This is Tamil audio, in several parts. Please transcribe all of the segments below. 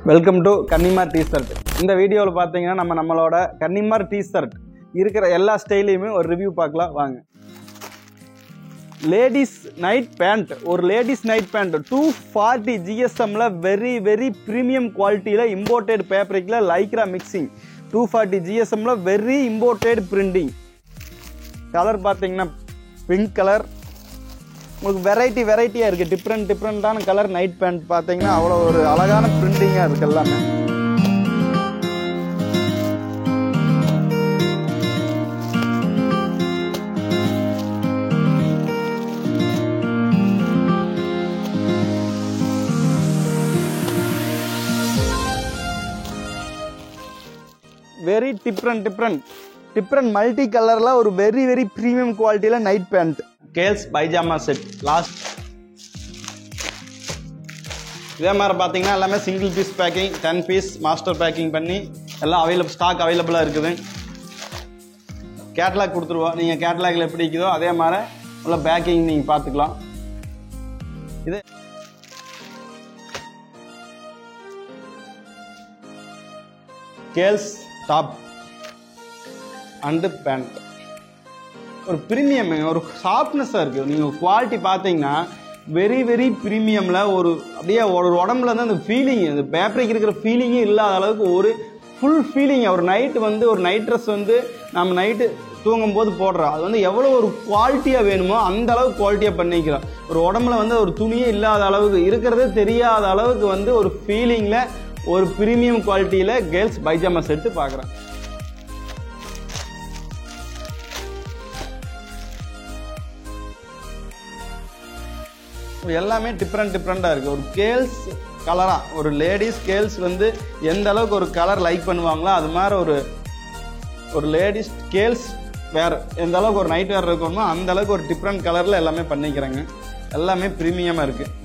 Welcome to Kannimar T-shirt. இந்த வீடியோவில் பார்த்தீங்கன்னா நம்மளோட கன்னிமார் டி-ஷர்ட் இருக்கிற எல்லா ஸ்டைலையுமே ஒரு ரிவ்யூ பார்க்கலாம் வாங்க. லேடிஸ் நைட் பேண்ட், ஒரு லேடிஸ் நைட் பேண்ட் 240 GSMல வெரி ப்ரீமியம் குவாலிட்டியில் இம்போர்ட்டட் ஃபேப்ரிக்கில் லைக்ரா மிக்சிங் 240 GSMல வெரி இம்போர்ட்டட் பிரிண்டிங். கலர் பார்த்தீங்கன்னா பிங்க் கலர், உங்களுக்கு வெரைட்டியாக இருக்குது. டிஃப்ரெண்டான கலர் நைட் பேண்ட் பார்த்தீங்கன்னா அவ்வளோ ஒரு அழகான பிரிண்டிங்காக இருக்குது எல்லாமே. வெரி டிஃப்ரெண்ட் மல்டி கலரில் ஒரு வெரி ப்ரீமியம் குவாலிட்டியில் night pant. Girls pyjama set last. இதே மாதிரி பார்த்தீங்கன்னா எல்லாமே single piece packing, 10 piece master packing பண்ணி எல்லாம் ஸ்டாக் அவைலபிளாக இருக்குது. கேட்லாக் கொடுத்துருவோம். நீங்கள் கேட்லாகில் எப்படி இருக்குதோ அதே மாதிரி உள்ள பேக்கிங் நீங்கள் பார்த்துக்கலாம். இது கேர்ள்ஸ் டாப் அண்டு பேண்ட், ஒரு ப்ரீமியம், ஒரு சாஃப்ட்னஸாக இருக்குது. நீங்கள் குவாலிட்டி பார்த்தீங்கன்னா வெரி ப்ரீமியமில் ஒரு அப்படியே ஒரு உடம்புல வந்து அந்த ஃபீலிங், அந்த பேப்பருக்கு இருக்கிற ஃபீலிங்கே இல்லாத அளவுக்கு ஒரு ஃபுல் ஃபீலிங். ஒரு நைட்டு வந்து ஒரு நைட் ட்ரெஸ் வந்து நம்ம நைட்டு தூங்கும் போது போடுறோம், அது வந்து எவ்வளோ ஒரு குவாலிட்டியாக வேணுமோ அந்த அளவுக்கு குவாலிட்டியாக பண்ணிக்கிறோம். ஒரு உடம்புல வந்து ஒரு துணியே இல்லாத அளவுக்கு, இருக்கிறதே தெரியாத அளவுக்கு வந்து ஒரு ஃபீலிங்கில் ஒரு ப்ரீமியம் குவாலிட்டியில் கேர்ள்ஸ் பைஜாமா செட்டு பார்க்குறேன். எல்லாமே டிஃப்ரெண்டாக இருக்குது. ஒரு கேர்ள்ஸ் கலராக, ஒரு லேடிஸ் கேர்ள்ஸ் வந்து எந்த அளவுக்கு ஒரு கலர் லைக் பண்ணுவாங்களோ அது மாதிரி ஒரு லேடிஸ் கேர்ள்ஸ் வேர் எந்த அளவுக்கு ஒரு நைட் வேர் இருக்கணுமோ அந்த அளவுக்கு ஒரு டிஃப்ரெண்ட் கலரில் எல்லாமே பண்ணிக்கிறாங்க. எல்லாமே ப்ரீமியமாக இருக்குது.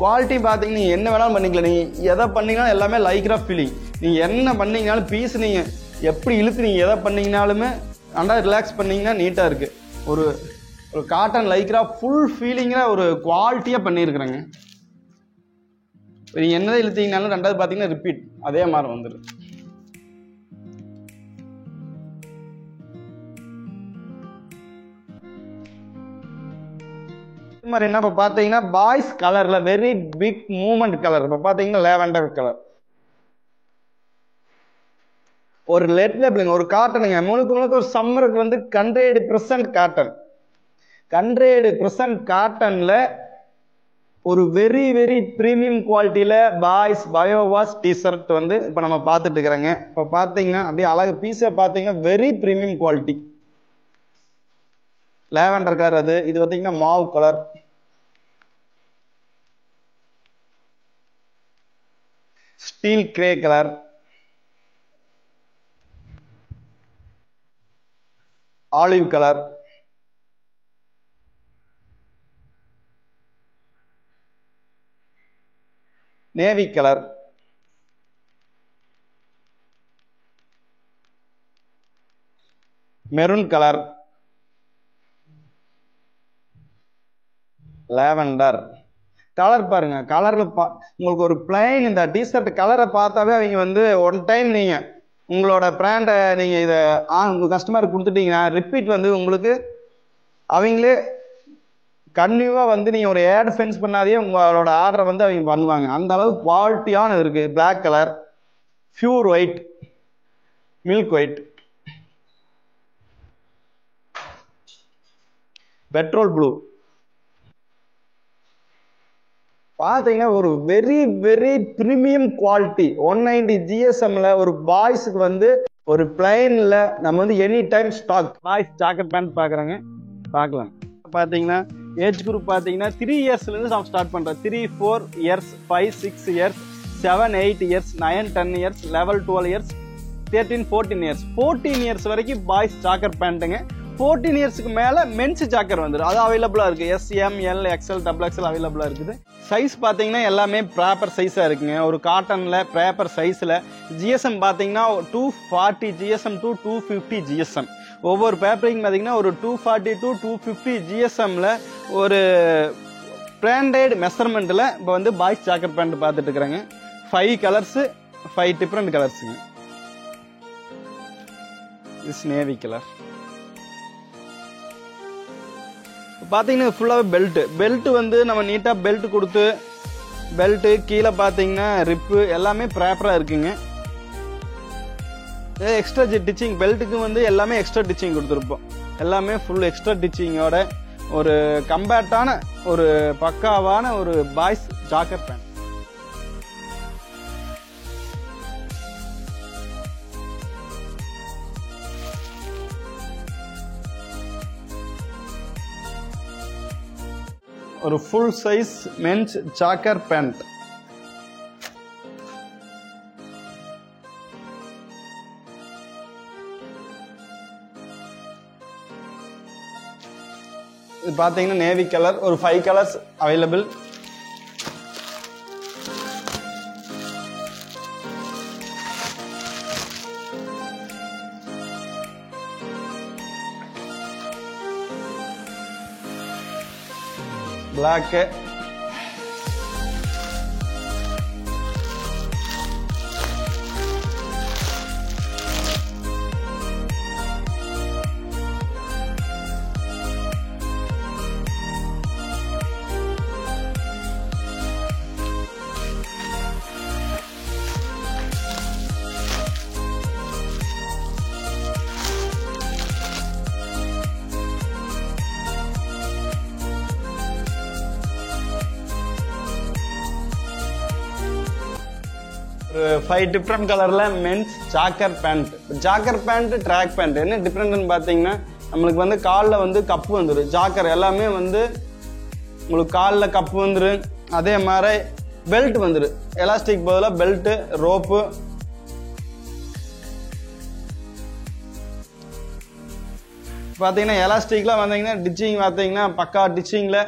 குவாலிட்டி பார்த்தீங்கன்னா நீங்கள் என்ன வேணாலும் பண்ணிக்கலாம். நீங்கள் எதை பண்ணிங்கனாலும் எல்லாமே லைக்ரா ஃபீலிங். நீங்கள் என்ன பண்ணிங்கனாலும் பீஸ் நீங்கள் எப்படி இழுத்து நீங்கள் எதை பண்ணிங்கனாலுமே நல்லா ரிலாக்ஸ் பண்ணிங்கன்னா நீட்டாக இருக்குது. ஒரு காட்டன் லைக்ரா ஃபுல் ஃபீலிங்காக ஒரு குவாலிட்டியாக பண்ணியிருக்கிறேங்க. நீங்கள் என்னதான் இழுத்தீங்கனாலும் ரெண்டாவது பார்த்தீங்கன்னா ரிப்பீட் அதே மாதிரி வந்துடும். மாதிரி என்ன இப்போ பார்த்தீங்கன்னா பாய்ஸ் கலரில் வெரி பிக் மூமெண்ட் கலர். இப்போ பார்த்தீங்கன்னா லேவெண்டர் கலர், ஒரு லெட் லேபிளுங்க, ஒரு காட்டனுங்க. முழுக்க ஒரு சம்மருக்கு வந்து 100% காட்டன். 100% காட்டனில் ஒரு வெரி ப்ரீமியம் குவாலிட்டியில் பாய்ஸ் பயோவாஷ் டிஷர்ட் வந்து இப்போ நம்ம பார்த்துட்டு இருக்கிறோங்க. இப்போ பார்த்தீங்கன்னா அப்படியே அழகு பீஸை பார்த்தீங்கன்னா very premium quality lavender colour. அது இது பார்த்தீங்கன்னா மாவு colour, steel grey colour, olive colour, navy colour, maroon colour, lavender colour. பாருங்க கலர்ல உங்களுக்கு ஒரு பிளைன் இந்த டிஷர்ட் கலரை பார்த்தாவே அவங்க வந்து ஒன் டைம் நீங்க உங்களோட பிராண்டை நீங்க இதை உங்க கஸ்டமருக்கு கொடுத்துட்டீங்கன்னா ரிப்பீட் வந்து உங்களுக்கு அவங்களே கன்டினியூவா வந்து நீங்க ஒரு ஏட் ஃபென்ஸ் பண்ணாதே உங்களோட ஆர்டரை வந்து அவங்க பண்ணுவாங்க. அந்த அளவுக்கு குவாலிட்டியான இருக்கு. Black colour, pure white, milk white, petrol blue. பார்த்தீங்கன்னா ஒரு வெரி ப்ரீமியம் குவாலிட்டி 190 GSMல ஒரு பாய்ஸுக்கு வந்து ஒரு பிளைன்ல நம்ம வந்து any time stock boys jacket pant பார்க்குறாங்க, பார்க்கலாம். பார்த்தீங்கன்னா ஏஜ் குரூப் பார்த்தீங்கன்னா 3 இயர்ஸ்லேருந்து நம்ம ஸ்டார்ட் பண்ணுறோம். 3, 4 years, 5, 6 years, 7, 8 years, 9, 10 years, 11, 12 years, 13, 14 years, 14 years வரைக்கும் பாய்ஸ் ஜாக்கெட் பேண்ட்டுங்க. 14 இயர்ஸ்க்கு மேலே மென்ஸ் ஜாக்கர் வந்துடும். அது அவைலபிளாக இருக்குது. S, M, L, XL, XXL அவைலபிளாக இருக்குது. சைஸ் பார்த்தீங்கன்னா எல்லாமே ப்ராப்பர் சைஸாக இருக்குங்க. ஒரு காட்டனில் ப்ராப்பர் சைஸில் ஜிஎஸ்எம் பார்த்தீங்கன்னா 240 GSM to 250 GSM. ஒவ்வொரு பேப்பரிங் பார்த்தீங்கன்னா ஒரு 240 to 250 GSMல ஒரு பிராண்டட் மெஷர்மெண்ட்டில் இப்போ வந்து பாய்ஸ் ஜாக்கர் பேண்ட் பார்த்துட்டு இருக்கிறாங்க. 5 கலர்ஸு, 5 டிஃப்ரெண்ட் கலர்ஸுங்க. This navy colour. பார்த்தீங்கன்னா ஃபுல்லாகவே பெல்ட்டு வந்து நம்ம நீட்டாக பெல்ட் கொடுத்து பெல்ட்டு கீழே பார்த்தீங்கன்னா ரிப்பு எல்லாமே ப்ராப்பராக இருக்குங்க. எக்ஸ்ட்ரா டிச்சிங் பெல்ட்டுக்கு வந்து எல்லாமே எக்ஸ்ட்ரா டிச்சிங் கொடுத்துருப்போம். எல்லாமே ஃபுல் எக்ஸ்ட்ரா டிச்சிங்கோட ஒரு கம்பேக்டான ஒரு பக்காவான ஒரு பாய்ஸ் ஜாக்கர் பேண்ட். ஒரு full size men's jogger pant. இது பார்த்தீங்கன்னா நேவி கலர். ஒரு 5 கலர்ஸ் அவைலபிள். பிளாக், ஒரு 5 டிஃப்ரெண்ட் கலர்ல men's jogger pant. Jogger pant, track pant என்ன டிஃப்ரெண்ட்னு பார்த்தீங்கன்னா நம்மளுக்கு வந்து காலில் வந்து கப்பு வந்துடும். ஜாக்கர் எல்லாமே வந்து உங்களுக்கு காலில் கப்பு வந்துடும். அதே மாதிரி பெல்ட் வந்துடும். எலாஸ்டிக் பதிலாக பெல்ட்டு, ரோப்பு. பார்த்தீங்கன்னா எலாஸ்டிக்லாம் வந்தீங்கன்னா டிச்சிங் பார்த்தீங்கன்னா பக்கா டிச்சிங்கில்,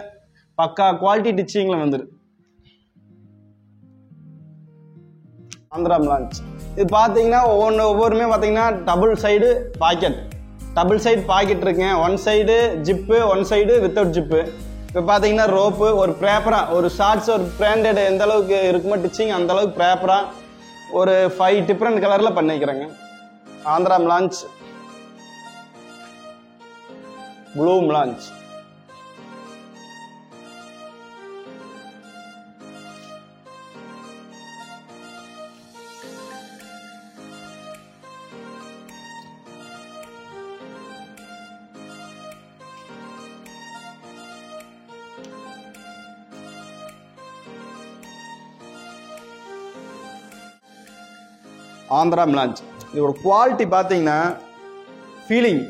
பக்கா குவாலிட்டி டிச்சிங்கில் வந்துடும். ஆந்திரா லான்ச். இது பார்த்தீங்கன்னா ஒவ்வொருமே பார்த்தீங்கன்னா டபுள் சைடு பாக்கெட் இருக்குங்க. 1 side zip, 1 side without zip. இப்போ பார்த்தீங்கன்னா ரோப்பு ஒரு ப்ராப்பராக ஒரு ஷார்ட்ஸ் ஒரு பிராண்டட் எந்த அளவுக்கு இருக்குமோ டிச்சிங் அந்த அளவுக்கு ப்ராப்பராக ஒரு 5 டிஃப்ரெண்ட் கலரில் பண்ணிக்கிறேங்க. Andhra launch, blue launch. Andhra launch. இதோட குவாலிட்டி பார்த்தீங்கன்னா ஃபீலிங்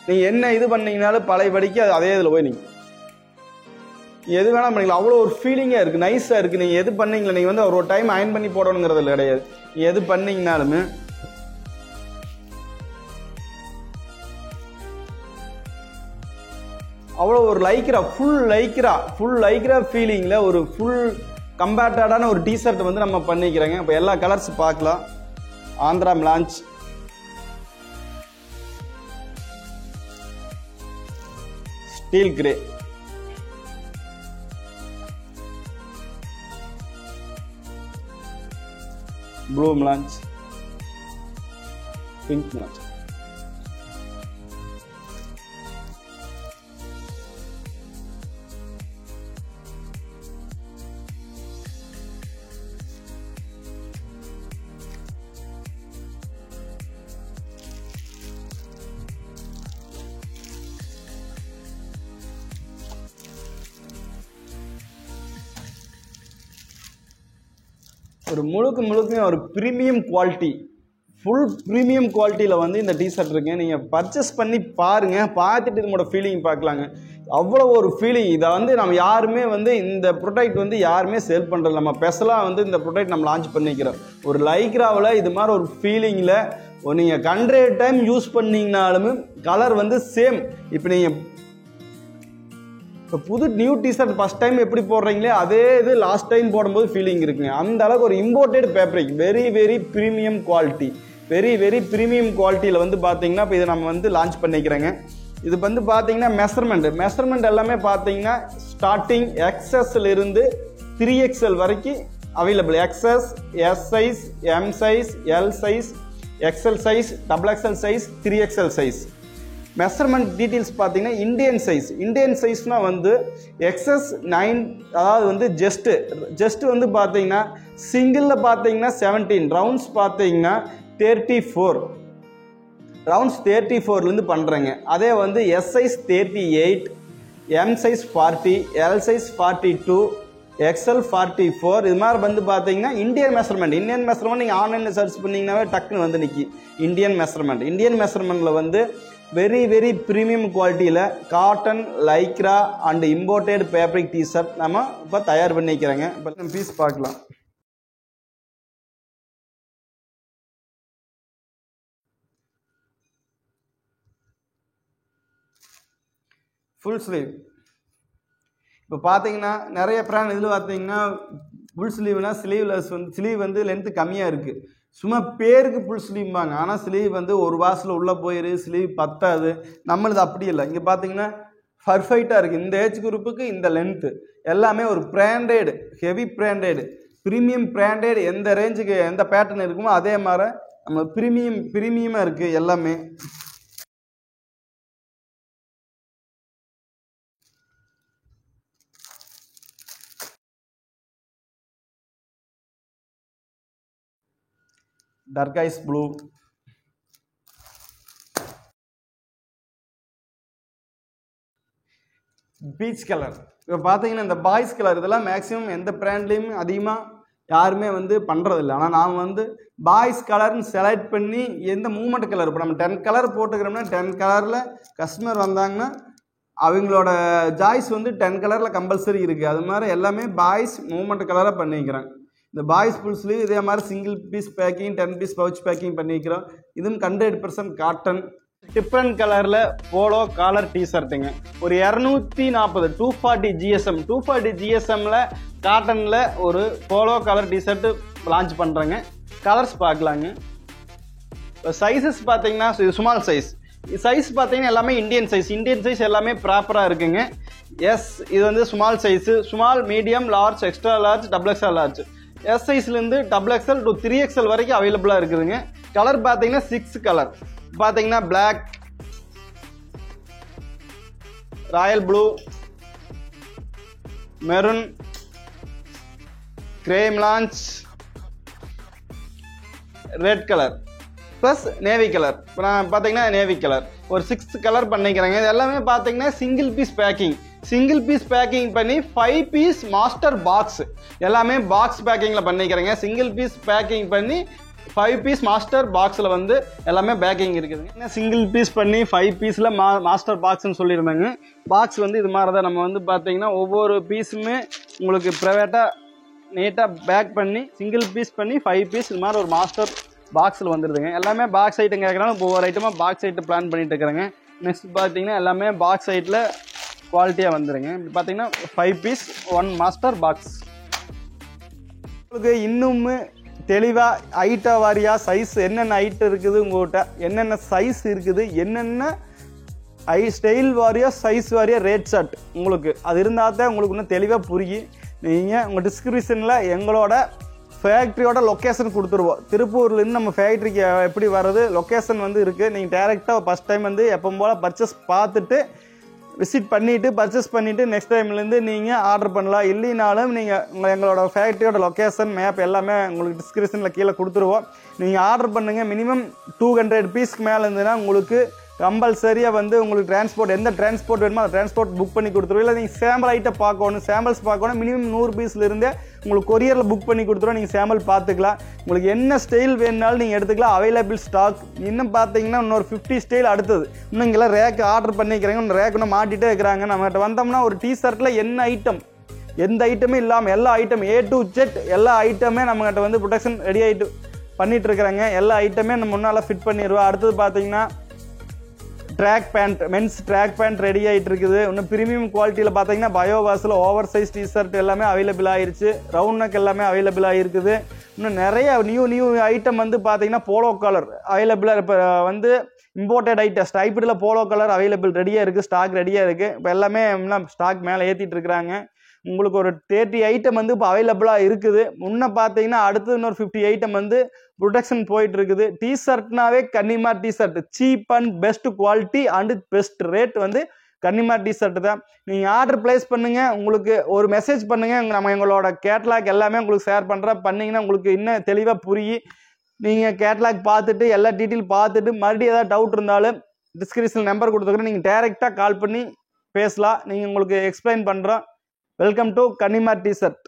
நீங்கள் என்ன இது பண்ணீங்கனாலும் பழையபடிக்கு அதே இதில் போய் நீங்கள் எது வேணால் பண்ணிக்கலாம். அவ்வளோ ஒரு ஃபீலிங்காக இருக்குது, நைஸாக இருக்குது. நீங்கள் எது பண்ணீங்களா, நீங்கள் வந்து ஒரு டைம் அயன் பண்ணி போடணுங்கிறது கிடையாது. எது பண்ணீங்கனாலுமே அவ்வளோ ஒரு ஃபுல் லைக்ரா ஃபீலிங்கில் ஒரு ஃபுல் கம்பேக்டடான ஒரு டிஷர்ட் வந்து நம்ம பண்ணிக்கிறோங்க. இப்போ எல்லா கலர்ஸ் பார்க்கலாம். Andhra launch, steel grey, blue launch, pink launch. ஒரு முழுக்க ஒரு ப்ரீமியம் குவாலிட்டி, ஃபுல் ப்ரீமியம் குவாலிட்டியில் வந்து இந்த டிஷர்ட் இருக்குங்க. நீங்கள் பர்ச்சேஸ் பண்ணி பாருங்கள், பார்த்துட்டு இதோட ஃபீலிங் பார்க்கலாங்க. அவ்வளோ ஒரு ஃபீலிங். இதை வந்து நம்ம யாருமே வந்து இந்த ப்ராடக்ட் வந்து யாருமே சேல் பண்ணுறது, நம்ம ஸ்பெஷலாக வந்து இந்த ப்ராடக்ட் நம்ம லான்ச் பண்ணிக்கிறோம். ஒரு லைக்ராவில் இது மாதிரி ஒரு ஃபீலிங்கில் நீங்கள் 100 டைம் யூஸ் பண்ணிங்கனாலுமே கலர் வந்து சேம். இப்போ நீங்கள் இப்போ புது நியூ டிஷர்ட் ஃபஸ்ட் டைம் எப்படி போடுறீங்களே அதே இது லாஸ்ட் டைம் போடும்போது ஃபீலிங் இருக்குங்க. அந்த அளவுக்கு ஒரு imported fabric, very very premium quality, very very premium குவாலிட்டியில் வந்து பார்த்தீங்கன்னா இப்போ இதை நம்ம வந்து லான்ச் பண்ணிக்கிறேங்க. இது வந்து பார்த்தீங்கன்னா மெஷர்மெண்ட் எல்லாமே பார்த்தீங்கன்னா ஸ்டார்டிங் XSல இருந்து 3XL வரைக்கும் available. XS, S size, M size, L size, XL size, XXL size, 3XL size. Measurement details பார்த்தீங்கன்னா இந்தியன் சைஸ்னால் வந்து XS 9, அதாவது வந்து ஜஸ்ட் வந்து பார்த்தீங்கன்னா சிங்கிளில் பார்த்தீங்கன்னா 17, ரவுண்ட்ஸ் பார்த்தீங்கன்னா 34, ரவுண்ட்ஸ் 34லேருந்து பண்ணுறேங்க. அதே வந்து S size 38, M size 40, L size 42, XL 44. இது மாதிரி வந்து பார்த்தீங்கன்னா இந்தியன் மெஷர்மெண்ட் நீங்கள் ஆன்லைனில் சர்ச் பண்ணிங்கன்னாவே டக்குன்னு வந்து நிற்கி. இந்தியன் மெஷர்மெண்ட்டில் வந்து வெரி வெரி ப்ரீமியம் குவாலிட்டியில் cotton, lycra and imported fabric t-shirt நம்ம இப்போ தயார் பண்ணிக்கிறேங்க. இப்போ நம்ம பீஸ் பார்க்கலாம். ஃபுல் ஸ்லீவ் இப்போ பார்த்தீங்கன்னா நிறைய பிராண்ட் இதில் பார்த்தீங்கன்னா ஃபுல் ஸ்லீவ்னா ஸ்லீவ் வந்து லென்த்து கம்மியாக இருக்குது. சும்மா பேருக்கு ஃபுல் ஸ்லீவ்பாங்க. ஆனால் ஸ்லீவ் வந்து ஒரு வாசலில் உள்ளே போயிரு, ஸ்லீவ் பத்தாது. நம்மளது அப்படி இல்லை. இங்கே பார்த்தீங்கன்னா பர்ஃபெக்டாக இருக்குது. இந்த ஏஜ் குரூப்புக்கு இந்த லென்த்து எல்லாமே ஒரு branded, heavy branded, premium branded. எந்த ரேஞ்சுக்கு எந்த பேட்டர்ன் இருக்குமோ அதே மாதிரி நம்ம ப்ரீமியமாக இருக்குது எல்லாமே. டர்கைஸ் ப்ளூ, பீச் கலர். இப்போ பார்த்தீங்கன்னா இந்த பாய்ஸ் கலர் இதெல்லாம் மேக்ஸிமம் எந்த பிராண்ட்லேயும் அதிகமாக யாருமே வந்து பண்ணுறதில்ல. ஆனால் நான் வந்து பாய்ஸ் கலர்னு செலக்ட் பண்ணி எந்த மூமெண்ட் கலர், இப்போ நம்ம 10 கலர் போட்டுக்கிறோம்னா 10 கலரில் கஸ்டமர் வந்தாங்கன்னா அவங்களோட சாய்ஸ் வந்து 10 கலரில் கம்பல்சரி இருக்குது. அது மாதிரி எல்லாமே பாய்ஸ் மூமெண்ட் கலராக பண்ணிக்கிறேன். இந்த பாய்ஸ் ஃபுல் ஸ்லீவ் இதே மாதிரி single piece packing, 10 piece pouch packing பண்ணிக்கிறோம். இதுவும் 100% காட்டன். டிஃப்ரெண்ட் கலரில் போலோ காலர் டிஷர்ட்டுங்க. ஒரு 240 240 GSM காட்டனில் ஒரு போலோ காலர் டிஷர்ட்டு லான்ச் பண்ணுறேங்க. கலர்ஸ் பார்க்கலாங்க. இப்போ சைஸஸ் பார்த்தீங்கன்னா ஸ்மால் சைஸ் பார்த்தீங்கன்னா எல்லாமே இந்தியன் சைஸ் எல்லாமே ப்ராப்பராக இருக்குங்க. இது வந்து small size, small, medium, large, extra large, XXL large. S சைஸ்லேருந்து XXL to 3XL வரைக்கும் அவைலபிளாக இருக்குதுங்க. கலர் பார்த்தீங்கன்னா 6 கலர் பார்த்தீங்கன்னா பிளாக், ராயல் ப்ளூ, மெரூன், கிரேம் லான்ச், red colour plus navy colour. இப்போ நான் பார்த்தீங்கன்னா நேவி கலர் ஒரு 6 கலர் பண்ணிக்கிறேங்க. இது எல்லாமே பார்த்தீங்கன்னா சிங்கிள் பீஸ் பேக்கிங் பண்ணி 5 பீஸ் மாஸ்டர் பாக்ஸ் எல்லாமே பாக்ஸ் பேக்கிங்கில் பண்ணிக்கிறேங்க. சிங்கிள் பீஸ் பேக்கிங் பண்ணி 5 பீஸ் மாஸ்டர் பாக்ஸில் வந்து எல்லாமே பேக்கிங் இருக்குதுங்க. சிங்கிள் பீஸ் பண்ணி 5 பீஸில் மாஸ்டர் பாக்ஸ்ன்னு சொல்லியிருந்தாங்க. பாக்ஸ் வந்து இது மாதிரி தான் நம்ம வந்து பார்த்தீங்கன்னா ஒவ்வொரு பீஸுமே உங்களுக்கு ப்ரைவேட்டாக நீட்டாக பேக் பண்ணி சிங்கிள் பீஸ் பண்ணி 5 பீஸ் இது மாதிரி ஒரு மாஸ்டர் பாக்ஸில் வந்துடுதுங்க. எல்லாமே பாக்ஸ் ஐட்டம் கேட்குறாங்க. ஒவ்வொரு ஐட்டமாக பாக்ஸ் ஐட்டம் பிளான் பண்ணிட்டு இருக்கிறேங்க. நெக்ஸ்ட் பார்த்தீங்கன்னா எல்லாமே பாக்ஸ் ஐட்டில் குவாலிட்டியாக வந்துடுங்க. இப்படி பார்த்தீங்கன்னா 5 பீஸ் 1 மாஸ்டர் பாக்ஸ். உங்களுக்கு இன்னும் தெளிவாக ஐட்டம் வாரியாக சைஸ் என்னென்ன ஐட்டம் இருக்குது, உங்கள்கிட்ட என்னென்ன சைஸ் இருக்குது, என்னென்ன ஸ்டைல் வாரியாக சைஸ் வாரியாக ரேட் சார்ட் உங்களுக்கு அது இருந்தால் தான் உங்களுக்கு இன்னும் தெளிவாக புரியும். நீங்கள் உங்கள் டிஸ்கிரிப்ஷனில் எங்களோட ஃபேக்ட்ரியோட லொக்கேஷன் கொடுத்துருவோம். திருப்பூர்லேருந்து நம்ம ஃபேக்ட்ரிக்கு எப்படி வர்றது லொக்கேஷன் வந்து இருக்குது. நீங்கள் டேரெக்டாக ஃபஸ்ட் டைம் வந்து எப்போ போல் பர்ச்சேஸ் பார்த்துட்டு விசிட் பண்ணிவிட்டு பர்ச்சேஸ் பண்ணிவிட்டு நெக்ஸ்ட் டைம்லேருந்து நீங்கள் ஆர்டர் பண்ணலாம். இல்லைனாலும் நீங்கள் எங்களோட ஃபேக்ட்ரியோட லொக்கேஷன் மேப் எல்லாமே உங்களுக்கு டிஸ்கிரிப்ஷனில் கீழே கொடுத்துருவோம். நீங்கள் ஆர்டர் பண்ணுங்கள். மினிமம் 200 பீஸ்க்கு மேலே இருந்ததுன்னா உங்களுக்கு கம்பல்சரியாக வந்து உங்களுக்கு டிரான்ஸ்போர்ட் எந்த டிரான்ஸ்போர்ட் வேணுமோ அந்த டிரான்ஸ்போர்ட் புக் பண்ணி கொடுத்துருவோம். இல்லை நீங்கள் சாம்பிள் ஐட்டம் சாம்பிள்ஸ் பார்க்கணும். மினிமம் 100 பீஸ்லேருந்தே உங்களுக்கு கொரியரில் புக் பண்ணி கொடுத்துருவோம். நீங்கள் சாம்பிள் பார்த்துக்கலாம். உங்களுக்கு என்ன ஸ்டைல் வேணுனாலும் நீங்கள் எடுத்துக்கலாம். Available stock. இன்னும் பார்த்தீங்கன்னா இன்னொரு 50 ஸ்டைல் அடுத்தது. இன்னும் இங்கெல்லாம் ரேக்கு ஆர்டர் பண்ணிக்கிறாங்க. இன்னும் ரேக்கு இன்னும் மாட்டிகிட்டே இருக்கிறாங்க. நம்மகிட்ட வந்தோம்னா ஒரு டிஷர்ட்டில் என்ன ஐட்டம் எந்த ஐட்டமே இல்லாமல் எல்லா ஐட்டம் A to Z எல்லா ஐட்டமே நம்மகிட்ட வந்து ப்ரொடக்ஷன் ரெடி ஆகிட்டு பண்ணிட்டு இருக்கிறாங்க. எல்லா ஐட்டமே நம்ம முன்னால் ஃபிட் பண்ணிடுவோம். அடுத்தது பார்த்தீங்கன்னா track pant, men's track pant ready ஆகிட்டு இருக்குது. இன்னும் ப்ரீமியம் குவாலிட்டியில் பார்த்தீங்கன்னா பயோவாஸில் ஓவர் சைஸ் டிஷர்ட் எல்லாமே அவைலபிள் ஆகிருச்சு. ரவுண்ட் நெக் எல்லாமே அவைலபிள் ஆகிருக்குது. இன்னும் நிறைய நியூ ஐட்டம் வந்து பார்த்தீங்கன்னா போலோ கலர் அவைலபிளாக இப்போ வந்து இம்போர்ட்டட் ஐட்டம் ஸ்டைப்பில் போலோ கலர் அவைலபிள் ரெடியாக இருக்குது. ஸ்டாக் ரெடியாக இருக்குது. இப்போ எல்லாமே ஸ்டாக் மேலே ஏற்றிட்டு இருக்கிறாங்க. உங்களுக்கு ஒரு 30 ஐட்டம் வந்து இப்போ அவைலபிளாக இருக்குது. முன்ன பார்த்தீங்கன்னா அடுத்து இன்னொரு 50 ஐட்டம் வந்து ப்ரொடக்ஷன் போயிட்டு இருக்குது. டிஷர்ட்னாவே Kannimar T-shirt cheap and best quality and best rate வந்து கன்னிமார் டிஷர்ட் தான். நீங்கள் ஆர்டர் பிளேஸ் பண்ணுங்கள். உங்களுக்கு ஒரு மெசேஜ் பண்ணுங்கள். நம்ம எங்களோட கேட்லாக் எல்லாமே உங்களுக்கு ஷேர் பண்ணுறோம். பண்ணிங்கன்னா உங்களுக்கு இன்னும் தெளிவாக புரியும். நீங்கள் கேட்லாக் பார்த்துட்டு எல்லா டீட்டெயில் பார்த்துட்டு மறுபடியும் ஏதாவது டவுட் இருந்தாலும் டிஸ்கிரிப்ஷனில் நம்பர் கொடுத்துக்கிறேன். நீங்கள் டைரெக்டாக கால் பண்ணி பேசலாம். நீங்கள் உங்களுக்கு எக்ஸ்பிளைன் பண்ணுறோம். Welcome to Kannimar T shirt.